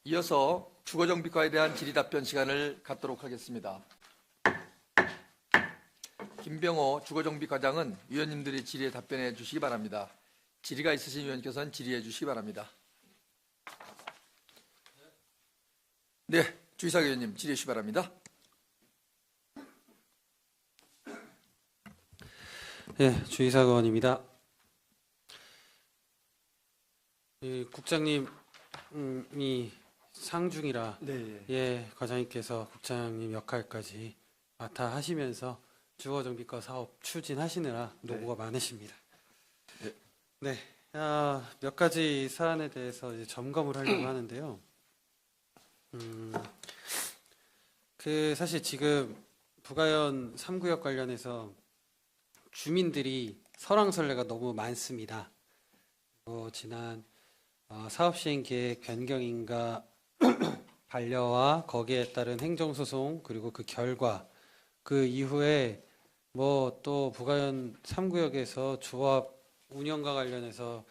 이어서 주거정비과에 대한 질의답변 시간을 갖도록 하겠습니다. 김병호 주거정비과장은 위원님들의 질의에 답변해 주시기 바랍니다. 질의가 있으신 위원께서는 질의해 주시기 바랍니다. 네, 주의사 위원님 질의해 주시기 바랍니다. 네, 주의사관입니다. 국장님이 상중이라 과장님께서 국장님 역할까지 맡아 하시면서 주거정비과 사업 추진하시느라 노고가 많으십니다. 네, 몇 가지 사안에 대해서 이제 점검을 하려고 하는데요. 사실 지금 부가연 3구역 관련해서 주민들이 설왕설래가 너무 많습니다. 지난 사업시행계획 변경인가 반려와 거기에 따른 행정소송 그리고 그 결과 그 이후에 또 부가연 3구역에서 조합 운영과 관련해서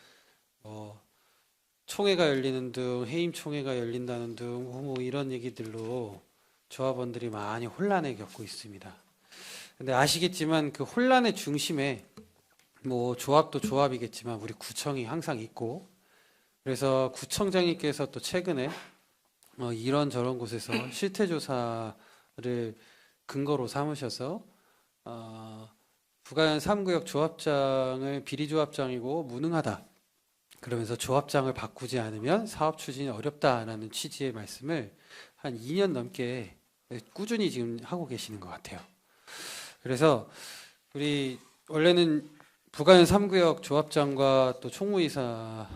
총회가 열리는 등 해임 총회가 열린다는 등 이런 얘기들로 조합원들이 많이 혼란을 겪고 있습니다. 근데 아시겠지만 그 혼란의 중심에 조합도 조합이겠지만 우리 구청이 항상 있고, 그래서 구청장님께서 또 최근에 이런저런 곳에서 실태조사를 근거로 삼으셔서 부가연 3구역 조합장을 비리조합장이고 무능하다, 그러면서 조합장을 바꾸지 않으면 사업 추진이 어렵다라는 취지의 말씀을 한 2년 넘게 꾸준히 지금 하고 계시는 것 같아요. 그래서 우리 원래는 부가연 3구역 조합장과 또 총무이사를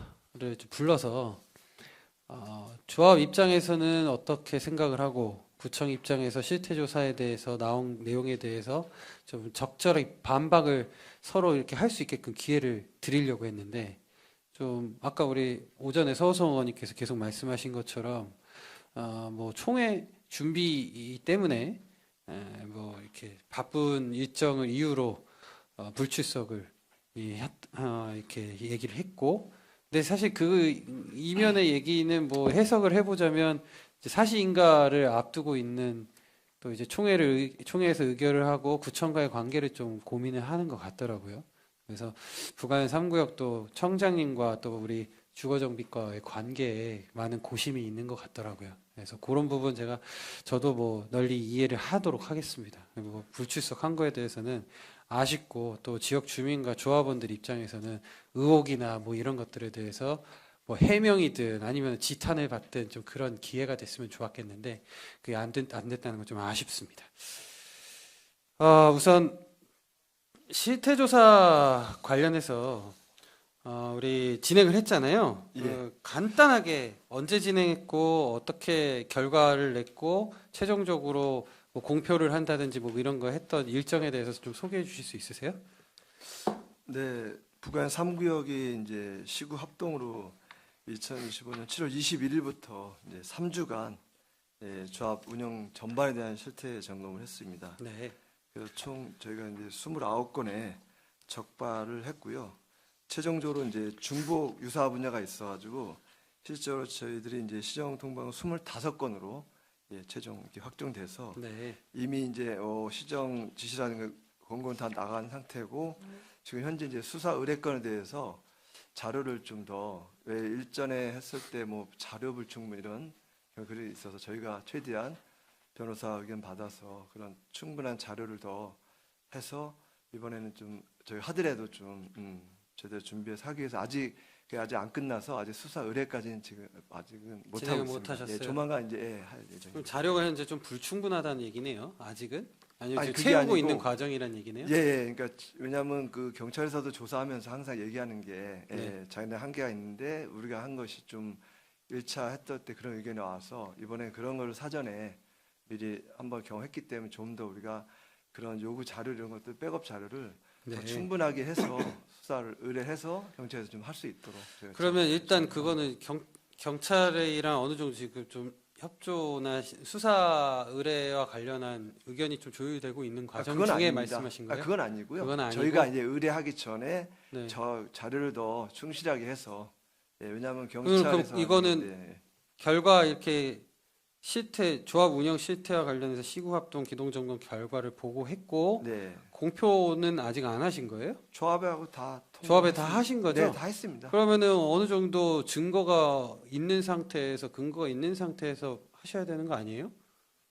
불러서 조합 입장에서는 어떻게 생각을 하고 구청 입장에서 실태조사에 대해서 나온 내용에 대해서 좀 적절히 반박을 서로 이렇게 할 수 있게끔 기회를 드리려고 했는데, 좀 아까 우리 오전에 서호성 의원님께서 계속 말씀하신 것처럼 총회 준비 때문에 이렇게 바쁜 일정을 이유로 불출석을 이렇게 얘기를 했고, 근데 사실 그 이면의 얘기는 해석을 해보자면 이제 사시인가를 앞두고 있는 또 이제 총회에서 의결을 하고 구청과의 관계를 좀 고민을 하는 것 같더라고요. 그래서 부가연 3구역도 청장님과 또 우리 주거정비과의 관계에 많은 고심이 있는 것 같더라고요. 그래서 그런 부분 저도 널리 이해를 하도록 하겠습니다. 불출석한 거에 대해서는 아쉽고, 또 지역 주민과 조합원들 입장에서는 의혹이나 이런 것들에 대해서 해명이든 아니면 지탄을 받든 좀 그런 기회가 됐으면 좋았겠는데 그게 안 됐다는 건 좀 아쉽습니다. 우선 실태조사 관련해서 우리 진행을 했잖아요. 간단하게 언제 진행했고 어떻게 결과를 냈고 최종적으로 공표를 한다든지 이런 거 했던 일정에 대해서 좀 소개해 주실 수 있으세요? 네, 부가연 3구역이 이제 시구 합동으로 2025년 7월 21일부터 이제 3주간 조합 운영 전반에 대한 실태 점검을 했습니다. 네. 그래서 총 저희가 이제 29건의 적발을 했고요. 최종적으로 이제 중복 유사 분야가 있어가지고 실제로 저희들이 이제 시정 통보한 25건으로 최종 이렇게 확정돼서 이미 이제 시정 지시라는 거 권고는 다 나간 상태고, 지금 현재 이제 수사 의뢰건에 대해서 자료를 좀 더, 왜 일전에 했을 때 자료 불충분 이런 글이 있어서 저희가 최대한 변호사 의견 받아서 그런 충분한 자료를 더 해서 이번에는 좀 저희 하더라도 좀 제대로 준비해서 하기 위해서 아직 안 끝나서 아직 수사 의뢰까지는 아직은 못 하고 있습니다. 하셨어요? 조만간 이제 할 예정입니다. 그럼 자료가 현재 좀 불충분하다는 얘기네요. 아직은? 아니면 아니, 지금 그게 채우고 아니고, 있는 과정이라는 얘기네요. 그러니까 왜냐하면 그 경찰서도 조사하면서 항상 얘기하는 게 자기네 한계가 있는데 우리가 한 것이 좀 1차 했을 때 그런 의견이 와서 이번에 그런 걸 사전에 미리 한번 경험했기 때문에 좀 더 우리가 그런 요구 자료 이런 것들 백업 자료를 더 충분하게 해서 수사를 의뢰해서 경찰에서 좀 할 수 있도록. 그러면 일단 그거는 경찰이랑 어느 정도 지금 좀 협조나 수사 의뢰와 관련한 의견이 좀 조율되고 있는 과정 그건 중에 아닙니다. 말씀하신 거예요? 그건 아니고요. 그건 아니고? 저희가 이제 의뢰하기 전에 네. 저 자료를 더 충실하게 해서 왜냐하면 그럼 경찰에서 이거는 하는데, 결과 이렇게 실태 조합 운영 실태와 관련해서 시구합동 기동점검 결과를 보고했고 네. 공표는 아직 안 하신 거예요? 조합하고 다 조합에 다 하신 거죠? 네, 다 했습니다. 그러면은 어느 정도 증거가 있는 상태에서 근거가 있는 상태에서 하셔야 되는 거 아니에요?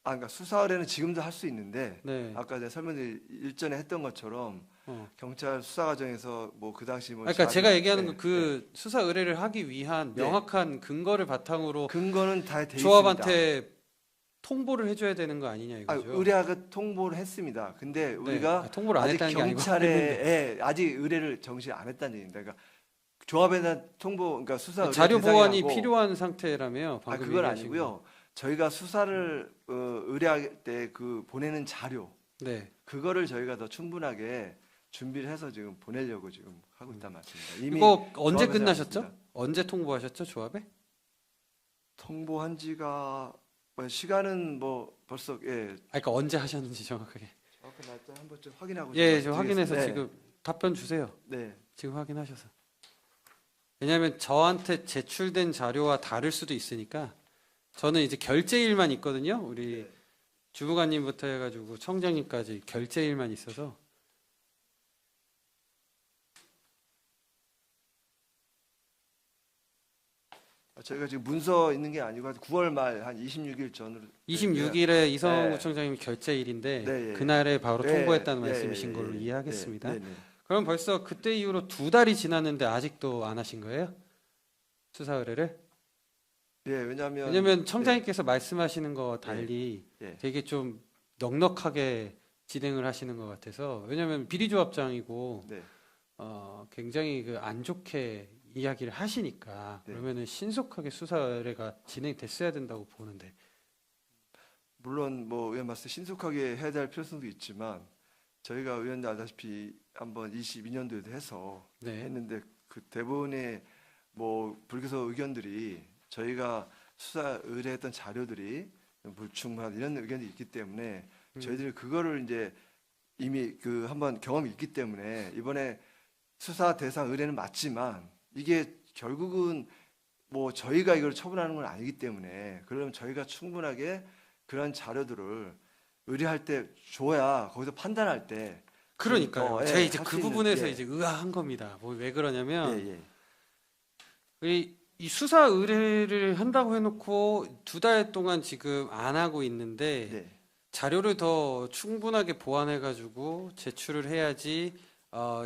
그러니까 수사 의뢰는 지금도 할 수 있는데 네. 아까 제가 설명드린 일전에 했던 것처럼 어. 경찰 수사 과정에서 뭐 그 당시 뭐 그러니까 제가 얘기하는 네, 건 그 수사 의뢰를 하기 위한 네. 명확한 근거를 바탕으로 근거는 다 돼 있습니다. 조합한테 통보를 해줘야 되는 거 아니냐 이거죠. 의뢰가 통보를 했습니다. 근데 우리가 통보를 안 아직 했다는 게 아니고 경찰에 아직 의뢰를 정시 안 했다는 얘기입니다. 그러니까 조합에 대한 통보, 그러니까 수사 의뢰 자료 보완이 대상이라고- 필요한 상태라며 방금 그건 얘기하신 아니고요. 저희가 수사를 의뢰할 때 그 보내는 자료 거. 네. 그거를 저희가 더 충분하게 준비를 해서 지금 보내려고 지금 하고 있단 말씀입니다. 이미 이거 언제 조합에서 끝나셨죠? 했습니다. 언제 통보하셨죠 조합에? 통보한 지가 시간은 뭐 벌써 그러니까 언제 하셨는지 정확하게. 정확한 날짜 한 번쯤 확인하고 예, 제가 저 확인해서 드리겠습니다. 지금 답변 주세요. 네. 지금 확인하셔서. 왜냐하면 저한테 제출된 자료와 다를 수도 있으니까 저는 이제 결제일만 있거든요. 우리 네. 주무관님부터 해가지고 청장님까지 결제일만 있어서 저희가 지금 문서 있는 게 아니고 한 9월 말 한 26일 전으로 26일에 이성호 네. 구청장님 결제일인데 네, 예. 그날에 바로 네, 통보했다는 네, 말씀이신 예, 걸로 예, 이해하겠습니다. 네, 네, 네. 그럼 벌써 그때 이후로 2달이 지났는데 아직도 안 하신 거예요? 수사 의뢰를? 왜냐면 청장님께서 말씀하시는 거 달리 예. 되게 좀 넉넉하게 진행을 하시는 것 같아서 왜냐면 비리조합장이고 네. 굉장히 그 안 좋게 이야기를 하시니까 네. 그러면은 신속하게 수사 의뢰가 진행됐어야 된다고 보는데 물론 뭐 의원 말씀 신속하게 해야 될 필요성도 있지만 저희가 의원님 알다시피 한번 22년도에도 해서 네. 했는데 그 대부분의 뭐 불교서 의견들이 저희가 수사 의뢰했던 자료들이 불충분한 이런 의견이 있기 때문에 저희들이 그거를 이제 이미 그 한번 경험이 있기 때문에 이번에 수사 대상 의뢰는 맞지만 이게 결국은 뭐 저희가 이걸 처분하는 건 아니기 때문에 그러면 저희가 충분하게 그런 자료들을 의뢰할 때 줘야 거기서 판단할 때 그러니까요. 예, 제가 이제 할수 그 있는, 부분에서 예. 이제 의아한 겁니다. 뭐 왜 그러냐면 예, 이 수사 의뢰를 한다고 해놓고 2달 동안 지금 안 하고 있는데 네. 자료를 더 충분하게 보완해가지고 제출을 해야지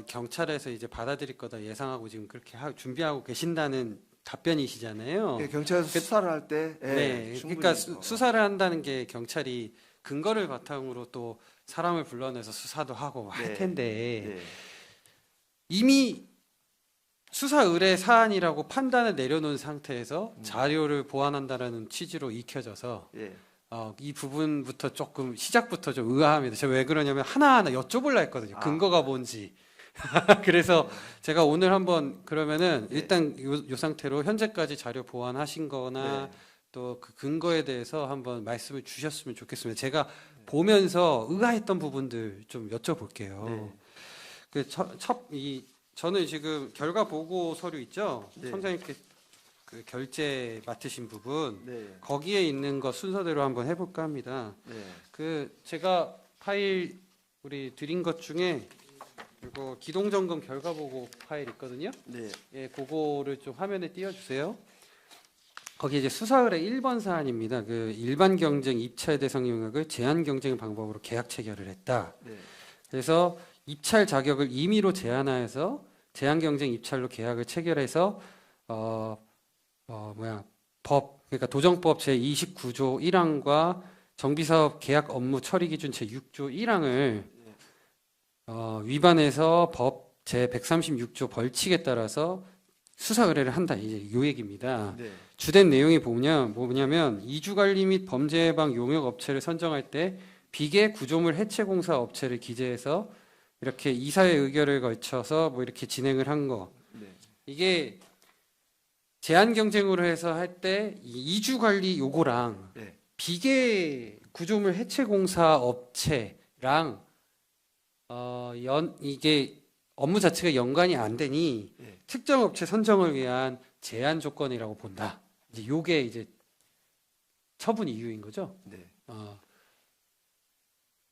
경찰에서 이제 받아들일 거다 예상하고 지금 그렇게 준비하고 계신다는 답변이시잖아요. 예, 경찰에서 수사를 할 때 네, 충분히 그러니까 수사를 한다는 게 경찰이 근거를 바탕으로 또 사람을 불러내서 수사도 하고 할 네. 텐데 네. 이미 수사 의뢰 사안이라고 판단을 내려놓은 상태에서 자료를 보완한다라는 취지로 익혀져서 예. 이 부분부터 조금 시작부터 좀 의아합니다. 제가 왜 그러냐면 하나하나 여쭤보려 했거든요. 근거가 뭔지. 그래서 제가 오늘 한번 그러면은 네. 일단 요 상태로 현재까지 자료 보완하신 거나 네. 또 그 근거에 대해서 한번 말씀을 주셨으면 좋겠습니다. 제가 보면서 의아했던 부분들 좀 여쭤볼게요. 네. 저는 지금 결과 보고 서류 있죠? 네. 청장님께 그 결제 맡으신 부분 네. 거기에 있는 거 순서대로 한번 해볼까 합니다. 네. 그 제가 파일 우리 드린 것 중에 이거 기동점검 결과 보고 파일 있거든요. 네. 예, 그거를 좀 화면에 띄워주세요. 거기 이제 수사 의뢰 1번 사안입니다. 그 일반 경쟁 입찰 대상 영역을 제한 경쟁 방법으로 계약 체결을 했다. 네. 그래서 입찰 자격을 임의로 제한하여서 제한 경쟁 입찰로 계약을 체결해서 그러니까 도정법 제 29조 1항과 정비사업 계약 업무 처리 기준 제 6조 1항을 위반해서 법 제 136조 벌칙에 따라서 수사 의뢰를 한다. 이제 요 얘기입니다. 네. 주된 내용이 뭐냐면 이주 관리 및 범죄 예방 용역 업체를 선정할 때 비계 구조물 해체 공사 업체를 기재해서 이렇게 이사회 의결을 거쳐서 뭐 이렇게 진행을 한 거. 네. 이게 제한 경쟁으로 해서 할 때 이주 관리 요거랑 네. 비계 구조물 해체 공사 업체랑 이게 업무 자체가 연관이 안 되니 네. 특정 업체 선정을 위한 제한 조건이라고 본다. 이제 요게 이제 처분 이유인 거죠? 네.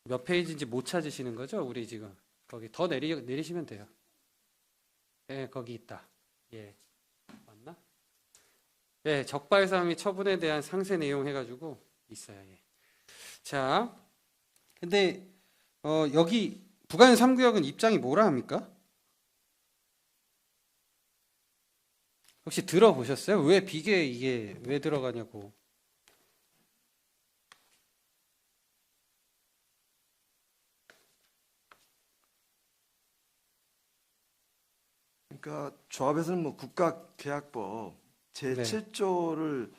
몇 페이지인지 못 찾으시는 거죠? 우리 지금 거기 더 내리시면 돼요. 예, 거기 있다. 예, 맞나? 예, 적발사 및 처분에 대한 상세 내용 해가지고 있어요. 예. 자, 근데 여기 부가현 3구역은 입장이 뭐라 합니까? 혹시 들어보셨어요? 왜 비계 이게 왜 들어가냐고. 그러니까 조합에서는 뭐 국가계약법 제7조를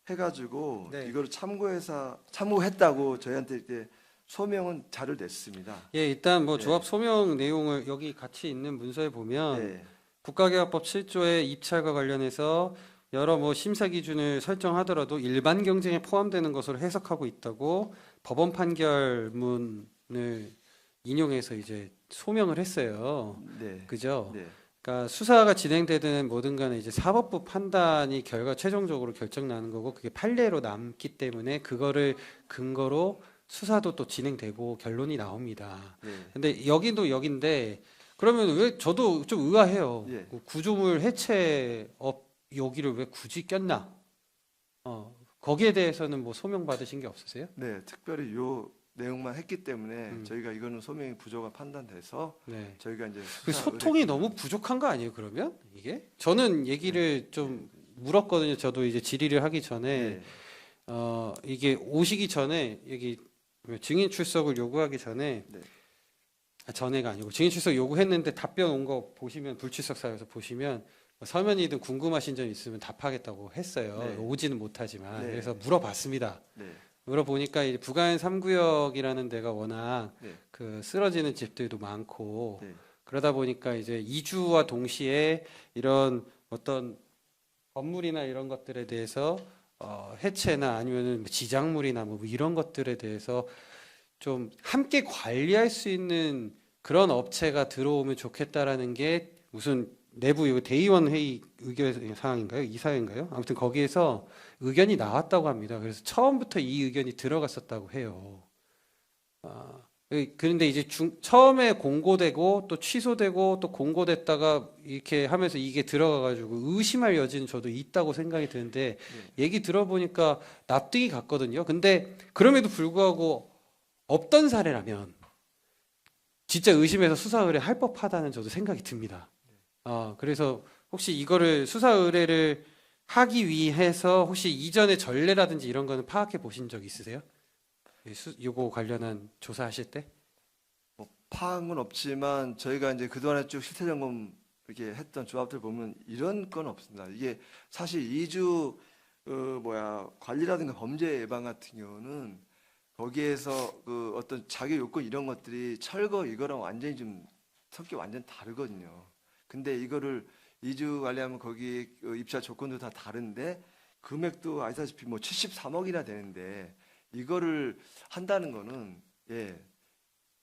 해가지고 네. 이거를 참고했다고 저희한테 이렇게 소명은 자료를 냈습니다. 예, 일단 뭐 네. 조합 소명 내용을 여기 같이 있는 문서에 보면 네. 국가계약법 7조의 입찰과 관련해서 여러 뭐 심사 기준을 설정하더라도 일반 경쟁에 포함되는 것으로 해석하고 있다고 법원 판결문을 인용해서 이제 소명을 했어요. 네. 그죠? 네. 그러니까 수사가 진행되든 뭐든 간에 이제 사법부 판단이 결과 최종적으로 결정나는 거고 그게 판례로 남기 때문에 그거를 근거로 수사도 또 진행되고 결론이 나옵니다. 네. 근데 여기도 여긴데 그러면 왜 저도 좀 의아해요. 예. 그 구조물 해체업 여기를 왜 굳이 꼈나? 거기에 대해서는 뭐 소명 받으신 게 없으세요? 네, 특별히 요 내용만 했기 때문에 저희가 이거는 소명이 부족한 판단돼서 네. 저희가 이제 그 수사 소통이 너무 부족한 거 아니에요? 그러면 이게 저는 얘기를 좀 물었거든요. 저도 이제 질의를 하기 전에 네. 이게 오시기 전에 여기 증인 출석을 요구하기 전에 네. 전에가 아니고 증인 출석 요구했는데 답변 온 거 보시면 불출석 사유에서 보시면 서면이든 궁금하신 점 있으면 답하겠다고 했어요. 네. 오지는 못하지만 네. 그래서 물어봤습니다. 네. 물어보니까 이 부가현 3구역이라는 데가 워낙 네. 그 쓰러지는 집들도 많고 네. 그러다 보니까 이제 이주와 동시에 이런 어떤 건물이나 이런 것들에 대해서 해체나 아니면은 지작물이나 뭐 이런 것들에 대해서 좀 함께 관리할 수 있는 그런 업체가 들어오면 좋겠다라는 게 무슨 내부 이거 대의원 회의 의견 사항인가요? 이사회인가요? 아무튼 거기에서 의견이 나왔다고 합니다. 그래서 처음부터 이 의견이 들어갔었다고 해요. 그런데 이제 처음에 공고되고 또 취소되고 또 공고됐다가 이렇게 하면서 이게 들어가가지고 의심할 여지는 저도 있다고 생각이 드는데 얘기 들어보니까 납득이 갔거든요. 근데 그럼에도 불구하고 없던 사례라면 진짜 의심해서 수사 의뢰할 법하다는 저도 생각이 듭니다. 그래서 혹시 이거를 수사 의뢰를 하기 위해서 혹시 이전의 전례라든지 이런 거는 파악해 보신 적 있으세요? 요거 관련한 조사하실 때? 뭐 파악은 없지만 저희가 이제 그동안에 쭉 실태 점검 이렇게 했던 조합들 보면 이런 건 없습니다. 이게 사실 이주 관리라든가 범죄 예방 같은 경우는 거기에서 그 어떤 자격 요건 이런 것들이 철거 이거랑 완전히 좀 성격이 완전 다르거든요. 근데 이거를 이주 관리하면 거기 입찰 조건도 다 다른데 금액도 아시다시피 뭐 73억이나 되는데 이거를 한다는 거는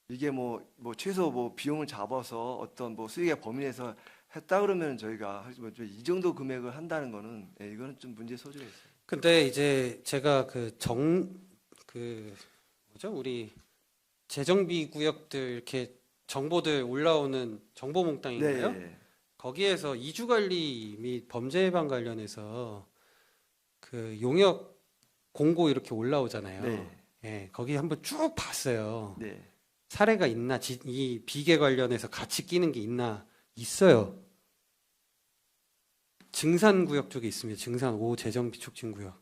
이게 뭐 최소 뭐 비용을 잡아서 어떤 뭐 수익의 범위 내에서 했다 그러면 저희가 이 정도 금액을 한다는 거는 이거는 좀 문제 소지가 있어요. 근데 이제 제가 우리 재정비 구역들 이렇게 정보들 올라오는 정보몽땅인가요? 네. 거기에서 이주 관리 및 범죄 예방 관련해서 그 용역 공고 이렇게 올라오잖아요. 네. 예, 거기 한번 쭉 봤어요. 네. 사례가 있나, 이 비계 관련해서 같이 끼는 게 있어요. 증산구역 쪽에 있습니다. 증산 5 재정비 촉진구역.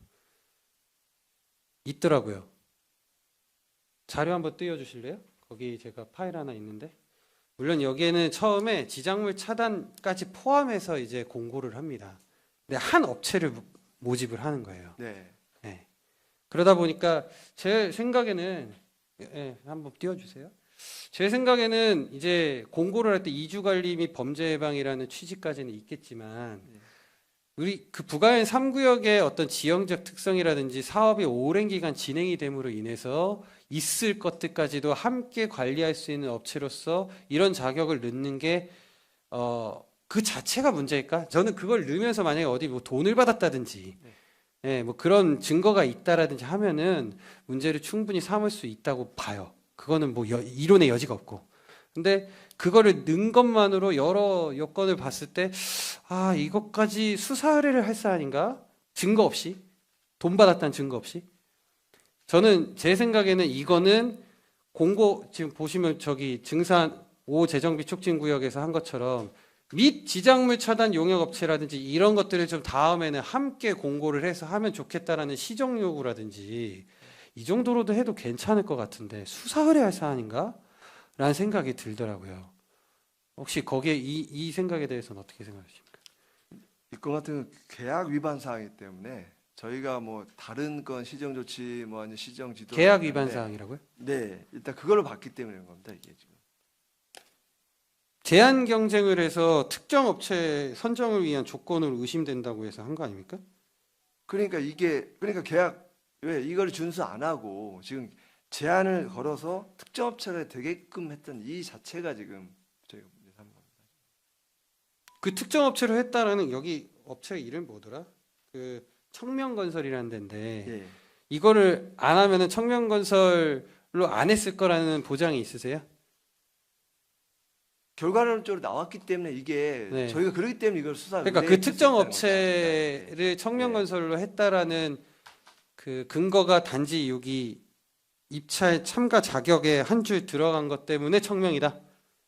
있더라고요. 자료 한번 띄워주실래요? 거기 제가 파일 하나 있는데. 물론 여기에는 처음에 지작물 차단까지 포함해서 이제 공고를 합니다. 근데 한 업체를 모집을 하는 거예요. 네. 네. 그러다 보니까 제 생각에는 한번 띄워주세요. 제 생각에는 이제 공고를 할 때 이주 관리 및 범죄 예방이라는 취지까지는 있겠지만 우리 그 부가현 3구역의 어떤 지형적 특성이라든지 사업이 오랜 기간 진행이 됨으로 인해서 있을 것들까지도 함께 관리할 수 있는 업체로서 이런 자격을 넣는 게 그 자체가 문제일까? 저는 그걸 넣으면서 만약에 어디 뭐 돈을 받았다든지 예, 뭐 그런 증거가 있다라든지 하면은 문제를 충분히 삼을 수 있다고 봐요. 그거는 뭐 이론의 여지가 없고. 근데 그거를 넣은 것만으로 여러 여건을 봤을 때, 아, 이것까지 수사 의뢰를 할 사안인가? 증거 없이? 돈 받았다는 증거 없이? 저는 제 생각에는 이거는 공고, 지금 보시면 저기 증산 5 재정비 촉진구역에서 한 것처럼 및 지작물 차단 용역업체라든지 이런 것들을 좀 다음에는 함께 공고를 해서 하면 좋겠다라는 시정 요구라든지 이 정도로도 해도 괜찮을 것 같은데 수사 의뢰할 사안인가? 라는 생각이 들더라고요. 혹시 거기에 이 생각에 대해서는 어떻게 생각하십니까? 이 건 같은 경우는 계약 위반 사항이기 때문에 저희가 뭐 다른 건 시정 조치 뭐 아니 시정 지도 계약 위반 사항이라고요? 네, 일단 그걸로 봤기 때문에 그런 겁니다, 이게 지금. 제한 경쟁을 해서 특정 업체 선정을 위한 조건으로 의심된다고 해서 한 거 아닙니까? 그러니까 계약 왜 이걸 준수 안 하고 지금 제한을 걸어서 특정 업체가 되게끔 했던 이 자체가 지금 저희가 문제 삼는 겁니다. 그 특정 업체로 했다라는 여기 업체 이름 뭐더라? 그 청명건설이라는 데인데 예. 이거를 안 하면은 청명건설로 안 했을 거라는 보장이 있으세요? 결과론적으로 나왔기 때문에 이게 네. 저희가 그렇기 때문에 이걸 수사 그러니까 그 의뢰했을 특정 수 있다는 업체를 겁니다. 청명건설로 했다라는 그 근거가 단지 여기 입찰 참가 자격에 한 줄 들어간 것 때문에 청명이다.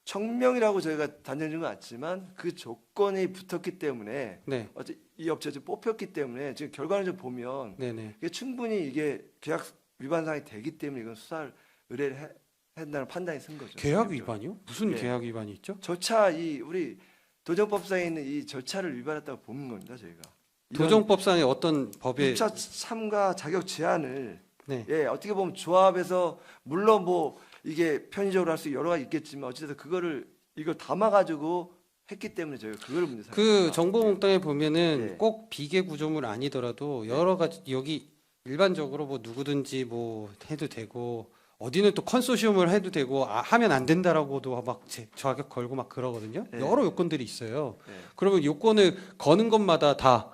청명이라고 저희가 단정짓은 건 않지만 그 조건이 붙었기 때문에 네, 어째 이 업체가 지금 뽑혔기 때문에 지금 결과를 좀 보면 네네. 이게 충분히 이게 계약 위반 사항이 되기 때문에 이건 수사를 의뢰를 한다는 판단이 쓴 거죠. 계약 위반이요? 무슨 네. 계약 위반이 있죠? 절차 이 우리 도정법상에 있는 이 절차를 위반했다고 보는 겁니다, 저희가. 이런 도정법상의 어떤 법에 입찰 참가 자격 제한을 네. 예, 어떻게 보면 조합에서 물론 뭐 이게 편의적으로 할 수 여러 가지 있겠지만 어쨌든 그거를 이걸 담아 가지고 했기 때문에 저희가 그거를 문제 삼는 그 겁니다. 정보몽땅에 보면은 네. 꼭 비계 구조물 아니더라도 여러 가지 여기 일반적으로 뭐 누구든지 뭐 해도 되고 어디는 또 컨소시엄을 해도 되고 하면 안 된다라고도 막 자격 걸고 막 그러거든요. 네. 여러 요건들이 있어요. 네. 그러면 요건을 거는 것마다 다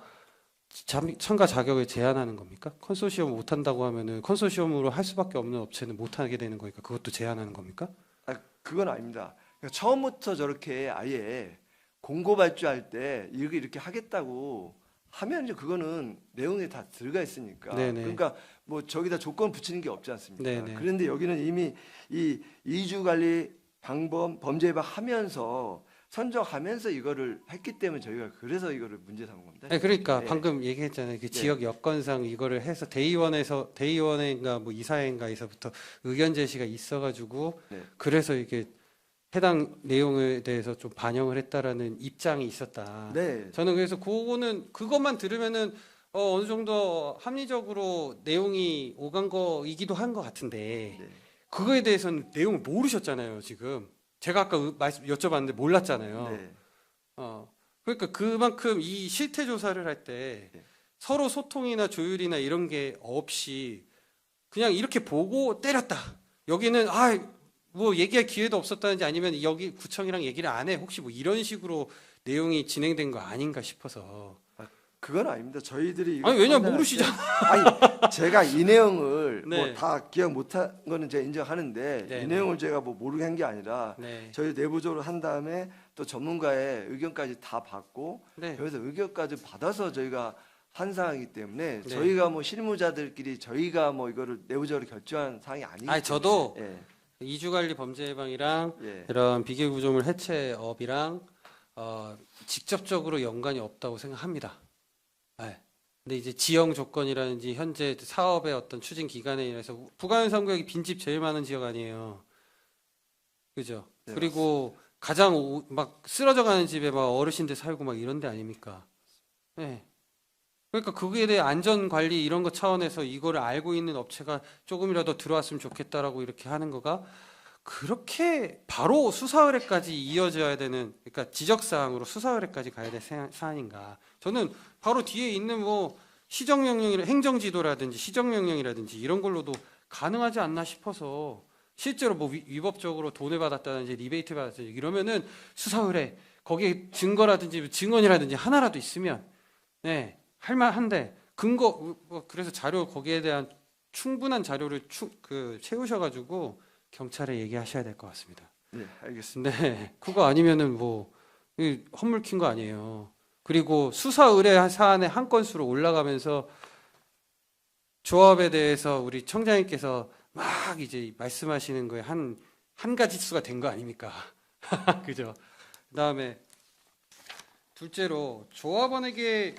참가 자격을 제한하는 겁니까? 컨소시엄 못 한다고 하면은 컨소시엄으로 할 수밖에 없는 업체는 못 하게 되는 거니까 그것도 제한하는 겁니까? 아, 그건 아닙니다. 그러니까 처음부터 저렇게 아예 공고 발주할 때 이렇게 하겠다고 하면 이제 그거는 내용에 다 들어가 있으니까. 네네. 그러니까 뭐 저기다 조건 붙이는 게 없지 않습니까? 네네. 그런데 여기는 이미 이 이주 관리 방법 범죄 예방하면서 선정하면서 이거를 했기 때문에 저희가 그래서 이거를 문제 삼은 겁니다. 아니, 그러니까 네. 방금 얘기했잖아요. 그 네. 지역 여건상 이거를 해서 대의원회인가 뭐 이사회인가에서부터 의견 제시가 있어가지고 네. 그래서 이게 해당 내용에 대해서 좀 반영을 했다라는 입장이 있었다. 네. 저는 그래서 그것만 들으면은 어느 정도 합리적으로 내용이 오간 거이기도 한 것 같은데 네. 그거에 대해서는 내용을 모르셨잖아요. 지금 제가 아까 여쭤봤는데 몰랐잖아요. 네. 그러니까 그만큼 이 실태 조사를 할 때 네. 서로 소통이나 조율이나 이런 게 없이 그냥 이렇게 보고 때렸다. 여기는 뭐 얘기할 기회도 없었다는지 아니면 여기 구청이랑 얘기를 안 해. 혹시 뭐 이런 식으로 내용이 진행된 거 아닌가 싶어서. 그건 아닙니다. 저희들이 이거 아니 왜냐 판단할 모르시잖아. 때- 아니 제가 이 내용을 네. 뭐 다 기억 못한 거는 제가 인정하는데 네, 이 네. 내용을 제가 뭐 모르게 한 게 아니라 네. 저희 내부적으로 한 다음에 또 전문가의 의견까지 다 받고 네. 여기서 의견까지 받아서 저희가 한 사항이기 때문에 네. 저희가 뭐 실무자들끼리 저희가 뭐 이거를 내부적으로 결정한 사항이 아니기 때문에 아니 저도 예, 이주관리 범죄 예방이랑 예. 이런 비계구조물 해체업이랑 직접적으로 연관이 없다고 생각합니다. 네. 근데 이제 지형 조건이라든지 현재 사업의 어떤 추진 기간에 인해서 부가현 3구역이 빈집 제일 많은 지역 아니에요. 그죠? 네, 그리고 가장 막 쓰러져가는 집에 막 어르신들 살고 막 이런 데 아닙니까? 네. 그러니까 거기에 대해 안전 관리 이런 거 차원에서 이거를 알고 있는 업체가 조금이라도 들어왔으면 좋겠다라고 이렇게 하는 거가 그렇게 바로 수사 의뢰까지 이어져야 되는, 그러니까 지적 사항으로 의뢰 사항까지 가야 될 사안인가? 저는 바로 뒤에 있는 뭐 시정명령이나 행정지도라든지 시정명령이라든지 이런 걸로도 가능하지 않나 싶어서, 실제로 뭐 위법적으로 돈을 받았다든지 리베이트 받았다든지 이러면은 수사 의뢰 거기에 증거라든지 증언이라든지 하나라도 있으면 네, 할 만한데 근거 그래서 자료 거기에 대한 충분한 자료를 채우셔가지고 경찰에 얘기하셔야 될 것 같습니다. 네, 알겠습니다. 네, 그거 아니면은 뭐 헛물 킨 거 아니에요. 그리고 수사 의뢰 사안의 한 건수로 올라가면서 조합에 대해서 우리 청장님께서 막 이제 말씀하시는 거에 한 가지 수가 된 거 아닙니까? 그죠? 그다음에 둘째로 조합원에게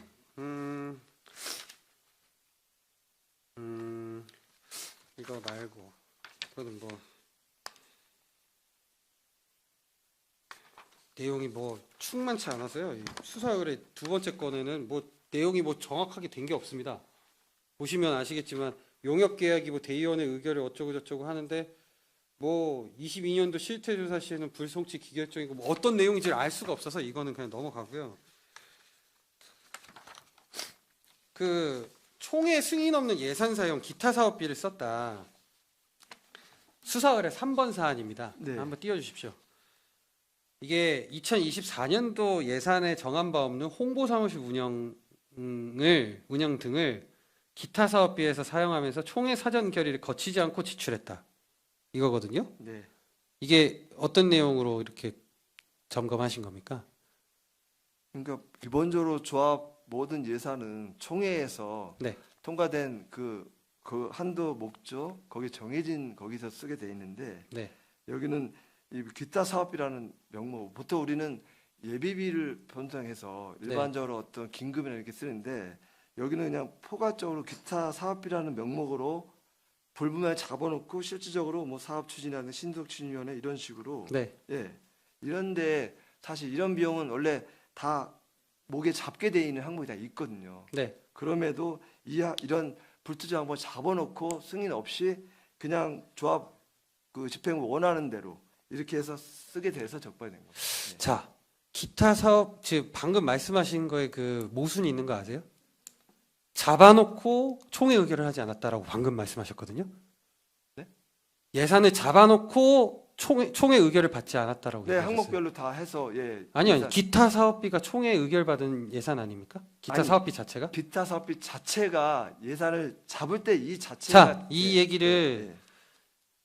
이거 말고 그거는 뭐 내용이 뭐 충만치 않아서요. 이 수사 의뢰 두 번째 건에는 뭐 내용이 뭐 정확하게 된 게 없습니다. 보시면 아시겠지만 용역 계약이 뭐 대의원의 의결을 어쩌고 저쩌고 하는데 뭐 22년도 실태조사 시에는 불송치 기결적이고 뭐 어떤 내용인지 알 수가 없어서 이거는 그냥 넘어가고요. 그 총회 승인 없는 예산 사용 기타 사업비를 썼다. 수사 의뢰 3번 사안입니다. 네. 한번 띄워주십시오. 이게 2024년도 예산에 정한 바 없는 홍보사무실 운영 등을 기타 사업비에서 사용하면서 총회 사전 결의를 거치지 않고 지출했다. 이거거든요. 네. 이게 어떤 내용으로 이렇게 점검하신 겁니까? 그러니까 기본적으로 조합 모든 예산은 총회에서 네. 통과된 그 한도 목적 거기 정해진 거기서 쓰게 돼 있는데 네. 여기는 이 기타 사업비라는 명목 보통 우리는 예비비를 변경해서 네. 일반적으로 어떤 긴급이나 이렇게 쓰는데 여기는 그냥 포괄적으로 기타 사업비라는 명목으로 불분명히 잡아놓고 실질적으로 뭐 사업 추진이라든가 신속 추진위원회 이런 식으로 네. 예 이런데 사실 이런 비용은 원래 다 목에 잡게 돼 있는 항목이 다 있거든요. 네. 그럼에도 이런 불투자 항목 잡아놓고 승인 없이 그냥 조합 그 집행부 원하는 대로 이렇게 해서 쓰게 돼서 적발된 거예요. 네. 자, 기타 사업 즉 방금 말씀하신 거에 그 모순이 있는 거 아세요? 잡아놓고 총회 의결을 하지 않았다라고 방금 말씀하셨거든요. 네? 예산을 잡아놓고 총회 의결을 받지 않았다라고 네, 얘기하셨어요. 항목별로 다 해서 예. 아니요, 기타 사업비가 총회 의결 받은 예산 아닙니까? 기타 아니, 사업비 자체가? 기타 사업비 자체가 예산을 잡을 때 이 자체가 자, 이 얘기를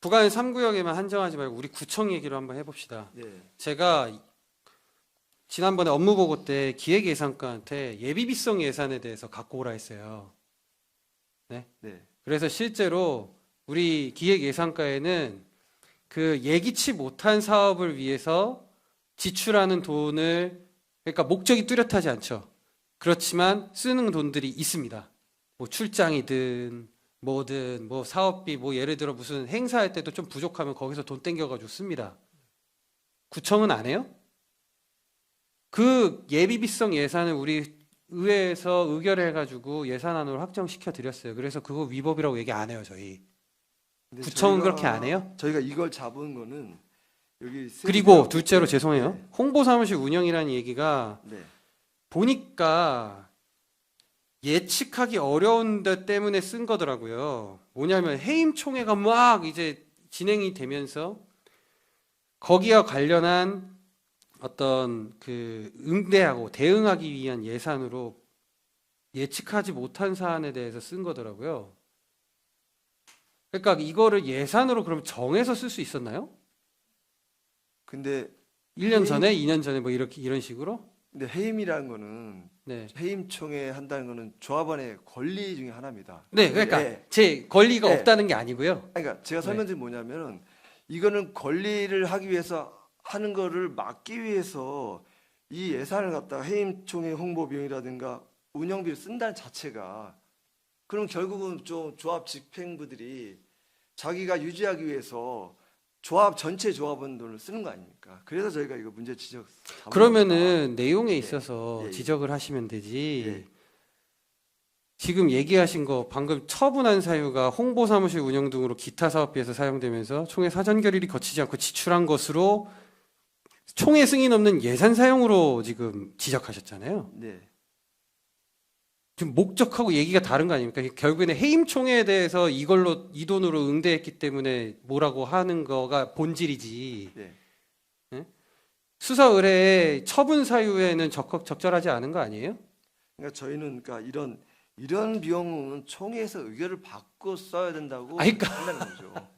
부가연 3구역에만 한정하지 말고 우리 구청 얘기로 한번 해봅시다. 제가 지난번에 업무 보고 때 기획예산과한테 예비비성 예산에 대해서 갖고 오라 했어요. 네. 네. 그래서 실제로 우리 기획예산과에는 그 예기치 못한 사업을 위해서 지출하는 돈을 그러니까 목적이 뚜렷하지 않죠. 그렇지만 쓰는 돈들이 있습니다. 뭐 출장이든 뭐든 뭐 사업비 뭐 예를 들어 무슨 행사할 때도 좀 부족하면 거기서 돈 땡겨가지고 씁니다. 구청은 안 해요? 그 예비비성 예산을 우리 의회에서 의결해가지고 예산안으로 확정시켜 드렸어요. 그래서 그거 위법이라고 얘기 안 해요, 저희. 근데 구청은 저희가- 그렇게 안 해요? 저희가 이걸 잡은 거는 여기 그리고 둘째로 죄송해요. 네. 홍보사무실 운영이라는 얘기가 네. 보니까 예측하기 어려운 데 때문에 쓴 거더라고요. 뭐냐면 해임 총회가 막 이제 진행이 되면서 거기와 관련한 어떤 그 응대하고 대응하기 위한 예산으로 예측하지 못한 사안에 대해서 쓴 거더라고요. 그러니까 이거를 예산으로 그럼 정해서 쓸 수 있었나요? 근데 1년 전에, 2년 전에 뭐 이렇게 이런 식으로? 해임이라는 거는 네. 해임총회 한다는 거는 조합원의 권리 중에 하나입니다. 네, 그러니까 예. 제 권리가 네. 없다는 게 아니고요. 그러니까 제가 네. 설명드린 뭐냐면은 이거는 권리를 하기 위해서 하는 거를 막기 위해서 이 예산을 갖다가 해임총회 홍보 비용이라든가 운영비를 쓴다는 자체가 그럼 결국은 좀 조합 집행부들이 자기가 유지하기 위해서 조합 전체 조합원들을 쓰는 거 아닙니까? 그래서 저희가 이거 문제 지적 잡은 그러면은 내용에 예. 있어서 예. 지적을 하시면 되지. 예. 지금 얘기하신 거 방금 처분한 사유가 홍보사무실 운영 등으로 기타 사업비에서 사용되면서 총회 사전 결의를 거치지 않고 지출한 것으로 총회 승인 없는 예산 사용으로 지금 지적하셨잖아요. 네. 지금 목적하고 얘기가 다른 거 아닙니까? 결국에는 해임 총회에 대해서 이걸로 이 돈으로 응대했기 때문에 뭐라고 하는 거가 본질이지. 네. 수사 의뢰의 처분 사유에는 적절하지 않은 거 아니에요? 그러니까 저희는 그러니까 이런 이런 비용은 총회에서 의결을 받고 써야 된다고 아니, 그러니까. 한다는 거죠.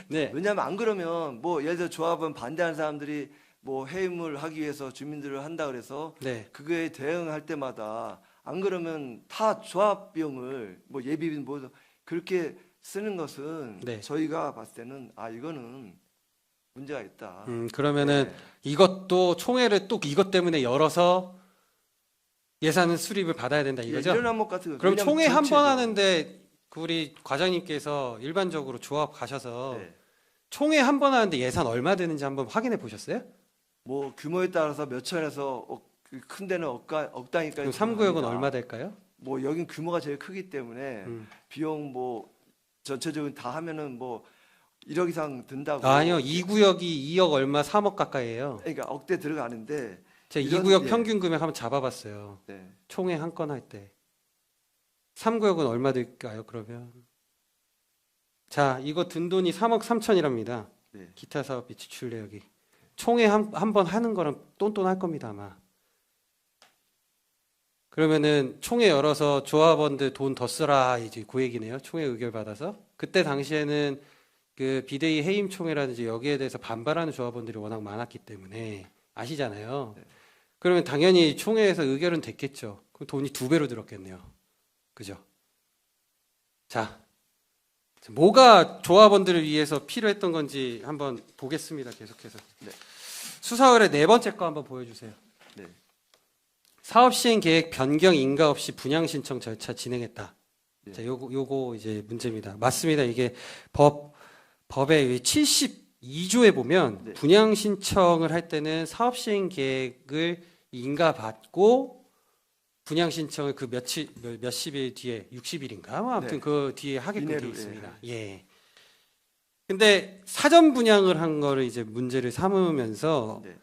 네. 왜냐하면 안 그러면 뭐 예를 들어 조합은 반대하는 사람들이 뭐 해임을 하기 위해서 주민들을 한다 그래서 네. 그거에 대응할 때마다 안 그러면 타 조합 비용을 뭐 예비비 뭐 그렇게 쓰는 것은 네. 저희가 봤을 때는 아 이거는 문제가 있다. 그러면은 네. 이것도 총회를 또 이것 때문에 열어서 예산 수립을 받아야 된다 이거죠? 이런 항목 같은 거. 그럼 왜냐면 총회 한 번 전체적으로. 하는데 그 우리 과장님께서 일반적으로 조합 가셔서 네. 총회 한 번 하는데 예산 얼마 드는지 한번 확인해 보셨어요? 뭐 규모에 따라서 몇 천에서 큰 데는 억 단위까지. 그럼 3구역은 얼마 될까요? 뭐 여긴 규모가 제일 크기 때문에 음. 비용 뭐 전체적으로 다 하면은 뭐 1억 이상 든다고. 아니요, 2구역이 2억 얼마 3억 가까이예요. 그러니까 억대 들어가는데. 제가 이런- 2구역 예. 평균 금액 한번 잡아봤어요. 네. 총회 한 건 할 때. 3구역은 얼마 들까요? 그러면 자, 이거 든 돈이 3억 3천이랍니다. 네. 기타 사업비 지출 내역이. 총회 한 번 하는 거랑 똔똔할 겁니다 아마. 그러면은 총회 열어서 조합원들 돈 더 쓰라 이제 그 얘기네요. 총회 의결 받아서. 그때 당시에는 그 비대위 해임 총회라든지 여기에 대해서 반발하는 조합원들이 워낙 많았기 때문에 아시잖아요. 네. 그러면 당연히 총회에서 의결은 됐겠죠. 그럼 돈이 2배로 들었겠네요. 그죠? 자, 뭐가 조합원들을 위해서 필요했던 건지 한번 보겠습니다. 계속해서. 네. 수사의뢰 네 번째 거 한번 보여주세요. 네. 사업 시행 계획 변경 인가 없이 분양 신청 절차 진행했다. 네. 자, 요거 이제 문제입니다. 맞습니다. 이게 법의 72조에 보면 네. 분양 신청을 할 때는 사업 시행 계획을 인가 받고 분양 신청을 그 몇십일 뒤에 60일인가 아무튼 네. 그 뒤에 하게끔 돼 이내로, 있습니다. 예. 근데 사전 분양을 한 거를 이제 문제를 삼으면서 네.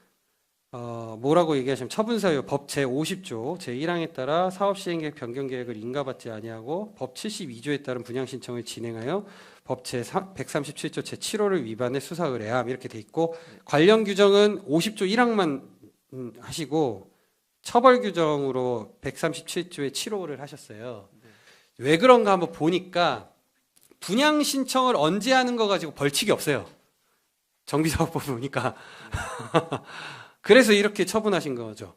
뭐라고 얘기하시면 처분사유 법 제50조 제1항에 따라 사업 시행계획 변경 계획을 인가받지 아니하고 법 72조에 따른 분양 신청을 진행하여 법 제137조 제7호를 위반해 수사 의뢰함 이렇게 돼 있고 관련 규정은 50조 1항만 하시고 처벌 규정으로 137조의 7호를 하셨어요. 왜 그런가 한번 보니까 분양 신청을 언제 하는 거 가지고 벌칙이 없어요. 정비사업법 보니까. 그래서 이렇게 처분하신 거죠.